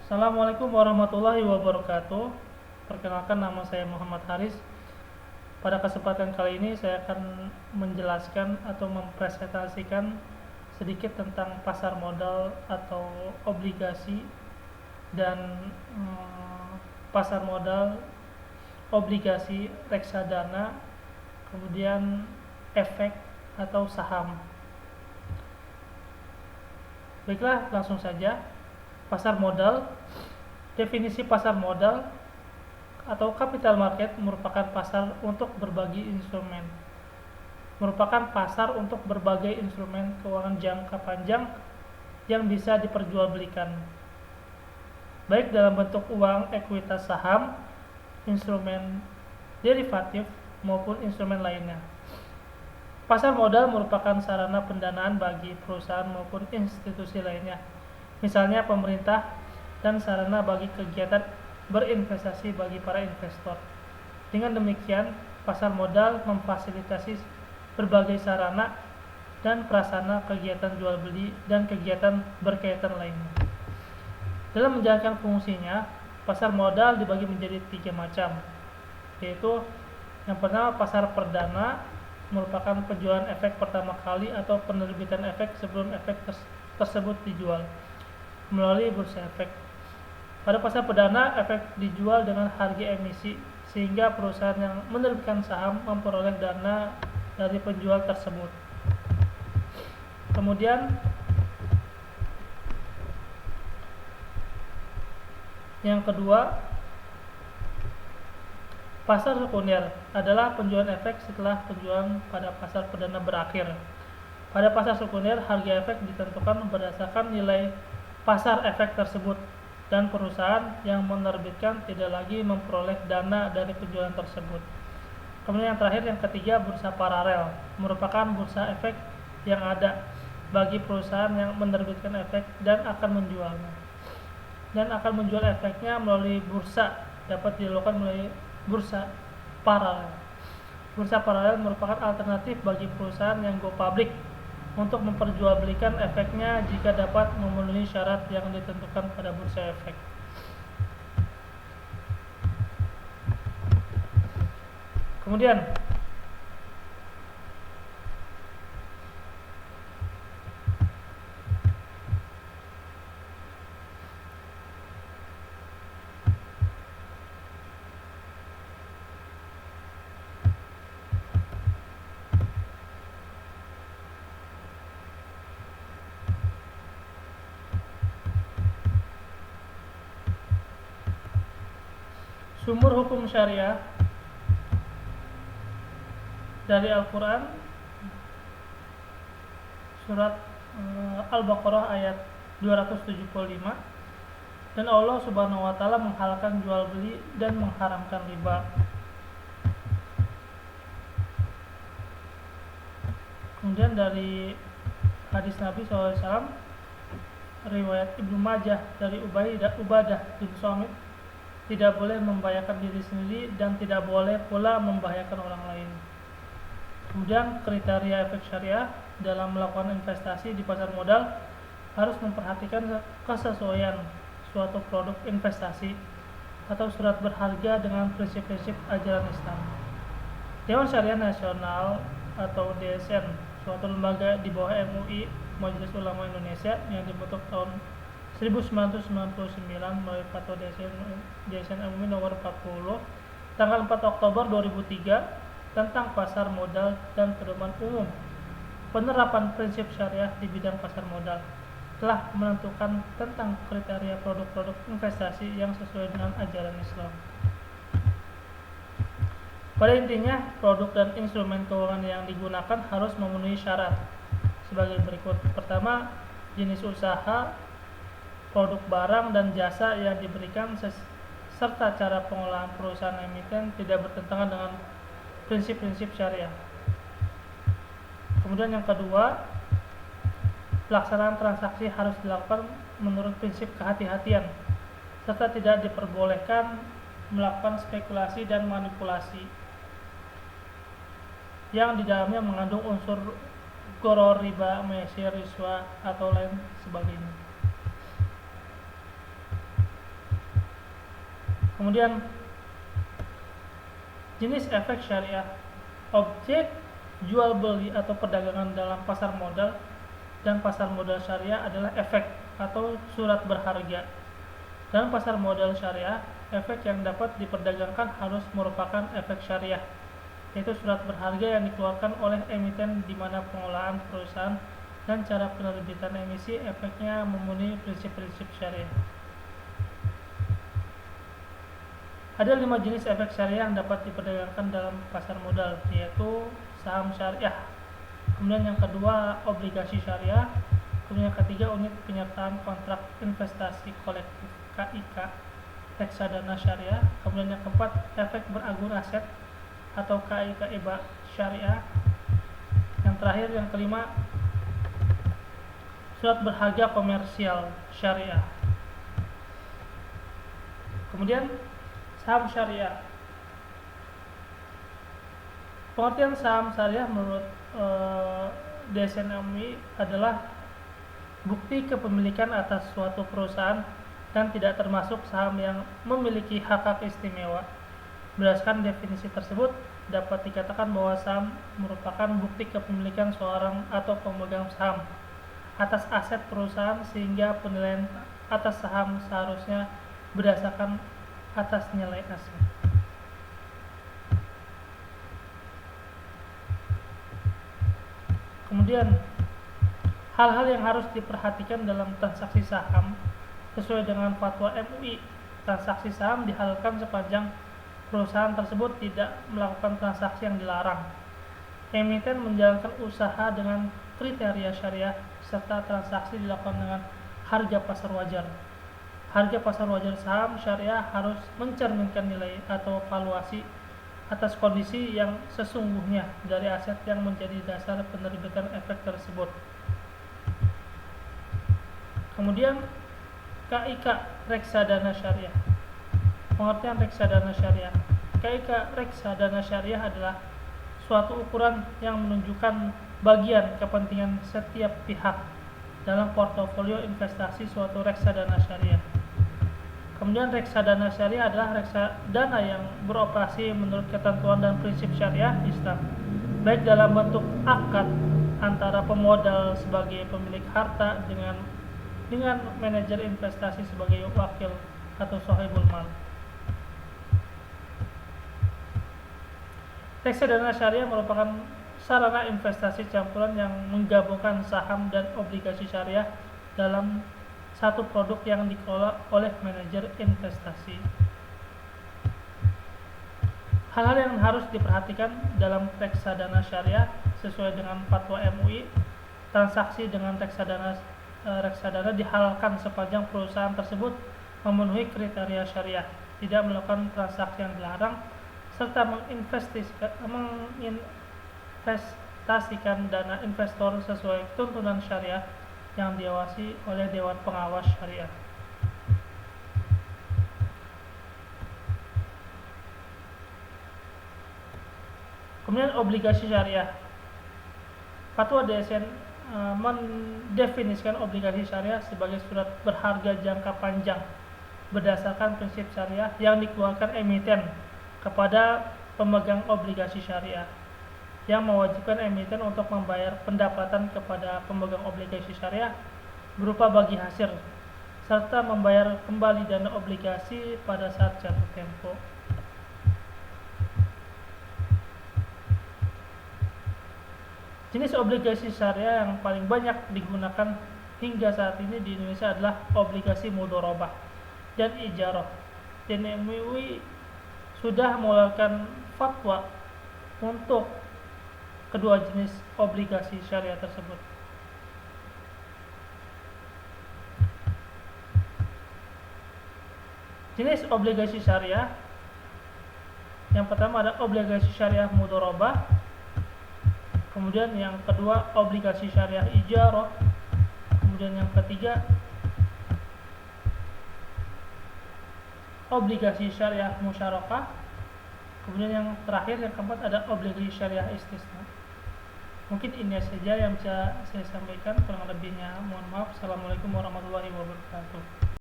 Assalamualaikum warahmatullahi wabarakatuh. Perkenalkan, nama saya Muhammad Haris. Pada kesempatan kali ini saya akan menjelaskan atau mempresentasikan sedikit tentang pasar modal atau obligasi dan pasar modal, obligasi, reksadana, kemudian efek atau saham. Baiklah, langsung saja. Pasar modal. Definisi pasar modal atau capital market merupakan pasar untuk berbagai instrumen. Merupakan pasar untuk berbagai instrumen keuangan jangka panjang yang bisa diperjualbelikan, baik dalam bentuk uang, ekuitas saham, instrumen derivatif, maupun instrumen lainnya. Pasar modal merupakan sarana pendanaan bagi perusahaan maupun institusi lainnya, misalnya pemerintah, dan sarana bagi kegiatan berinvestasi bagi para investor. Dengan demikian, pasar modal memfasilitasi berbagai sarana dan prasarana kegiatan jual beli dan kegiatan berkaitan lainnya. Dalam menjalankan fungsinya, pasar modal dibagi menjadi 3 macam, yaitu yang pertama, pasar perdana, merupakan penjualan efek pertama kali atau penerbitan efek sebelum efek tersebut dijual melalui bursa efek. Pada pasar perdana, efek dijual dengan harga emisi, sehingga perusahaan yang menerbitkan saham memperoleh dana dari penjual tersebut. Kemudian yang kedua, pasar sekunder adalah penjualan efek setelah penjualan pada pasar perdana berakhir. Pada pasar sekunder, harga efek ditentukan berdasarkan nilai pasar efek tersebut, dan perusahaan yang menerbitkan tidak lagi memperoleh dana dari penjualan tersebut. Kemudian yang terakhir, yang ketiga, bursa paralel merupakan bursa efek yang ada bagi perusahaan yang menerbitkan efek dan akan menjual efeknya melalui bursa, dapat dilakukan melalui bursa paralel. Bursa paralel merupakan alternatif bagi perusahaan yang go public untuk memperjualbelikan efeknya jika dapat memenuhi syarat yang ditentukan pada bursa efek. Kemudian sumber hukum syariah dari Al-Quran, surat Al-Baqarah ayat 275, dan Allah Subhanahu wa Ta'ala menghalalkan jual beli dan mengharamkan riba. Kemudian dari hadis Nabi SAW, riwayat Ibnu Majah dari Ubadah bin Samit, tidak boleh membahayakan diri sendiri dan tidak boleh pula membahayakan orang lain. Kemudian kriteria efek syariah dalam melakukan investasi di pasar modal harus memperhatikan kesesuaian suatu produk investasi atau surat berharga dengan prinsip-prinsip ajaran Islam. Dewan Syariah Nasional atau DSN, suatu lembaga di bawah MUI, Majelis Ulama Indonesia, yang dibentuk tahun 1999 melalui Fatwa DSN MUI nomor 40 tanggal 4 Oktober 2003 tentang pasar modal dan pedoman umum penerapan prinsip syariah di bidang pasar modal, telah menentukan tentang kriteria produk-produk investasi yang sesuai dengan ajaran Islam. Pada intinya, produk dan instrumen keuangan yang digunakan harus memenuhi syarat sebagai berikut. Pertama, jenis usaha, produk barang dan jasa yang diberikan, serta cara pengolahan perusahaan emiten tidak bertentangan dengan prinsip-prinsip syariah. Kemudian yang kedua, pelaksanaan transaksi harus dilakukan menurut prinsip kehati-hatian, serta tidak diperbolehkan melakukan spekulasi dan manipulasi yang di dalamnya mengandung unsur gharar, riba, maisir, riswa, atau lain sebagainya. Kemudian jenis efek syariah. Objek jual beli atau perdagangan dalam pasar modal dan pasar modal syariah adalah efek atau surat berharga. Dalam pasar modal syariah, efek yang dapat diperdagangkan harus merupakan efek syariah, yaitu surat berharga yang dikeluarkan oleh emiten di mana pengolahan perusahaan dan cara penerbitan emisi efeknya memenuhi prinsip-prinsip syariah. Ada 5 jenis efek syariah yang dapat diperdagangkan dalam pasar modal, yaitu saham syariah, kemudian yang kedua obligasi syariah, kemudian yang ketiga unit penyertaan kontrak investasi kolektif KIK reksadana syariah, kemudian yang keempat efek beragun aset atau KIK EBA syariah, yang terakhir yang kelima surat berharga komersial syariah. Kemudian saham syariah. Pengertian saham syariah menurut DSN MUI adalah bukti kepemilikan atas suatu perusahaan dan tidak termasuk saham yang memiliki hak istimewa. Berdasarkan definisi tersebut, dapat dikatakan bahwa saham merupakan bukti kepemilikan seorang atau pemegang saham atas aset perusahaan, sehingga penilaian atas saham seharusnya berdasarkan atas nilai aset. Kemudian hal-hal yang harus diperhatikan dalam transaksi saham sesuai dengan fatwa MUI. Transaksi saham dihalalkan sepanjang perusahaan tersebut tidak melakukan transaksi yang dilarang. Emiten menjalankan usaha dengan kriteria syariah serta transaksi dilakukan dengan harga pasar wajar. Harga pasar wajar saham syariah harus mencerminkan nilai atau valuasi atas kondisi yang sesungguhnya dari aset yang menjadi dasar penerbitan efek tersebut. Kemudian KIK reksadana syariah. Pengertian reksadana syariah. KIK reksadana syariah adalah suatu ukuran yang menunjukkan bagian kepentingan setiap pihak dalam portofolio investasi suatu reksadana syariah. Kemudian reksadana syariah adalah reksadana yang beroperasi menurut ketentuan dan prinsip syariah Islam, baik dalam bentuk akad antara pemodal sebagai pemilik harta dengan manajer investasi sebagai wakil atau sahibul mal. Reksadana syariah merupakan sarana investasi campuran yang menggabungkan saham dan obligasi syariah dalam satu produk yang dikelola oleh manajer investasi. Hal-hal yang harus diperhatikan dalam reksadana syariah sesuai dengan fatwa MUI, transaksi dengan reksadana dihalalkan sepanjang perusahaan tersebut memenuhi kriteria syariah, tidak melakukan transaksi yang dilarang, serta menginvestasikan dana investor sesuai tuntunan syariah yang diawasi oleh Dewan Pengawas Syariah. Kemudian obligasi syariah. Fatwa DSN mendefinisikan obligasi syariah sebagai surat berharga jangka panjang berdasarkan prinsip syariah yang dikeluarkan emiten kepada pemegang obligasi syariah, yang mewajibkan emiten untuk membayar pendapatan kepada pemegang obligasi syariah berupa bagi hasil, serta membayar kembali dana obligasi pada saat jatuh tempo. Jenis obligasi syariah yang paling banyak digunakan hingga saat ini di Indonesia adalah obligasi mudharabah dan ijarah. Dan MUI sudah mengeluarkan fatwa untuk kedua jenis obligasi syariah tersebut. Jenis obligasi syariah yang pertama ada obligasi syariah mudharabah, kemudian yang kedua obligasi syariah ijarah, kemudian yang ketiga obligasi syariah musyarakah, kemudian yang terakhir yang keempat ada obligasi syariah istisna. Mungkin ini saja yang bisa saya sampaikan, kurang lebihnya mohon maaf. Assalamualaikum warahmatullahi wabarakatuh.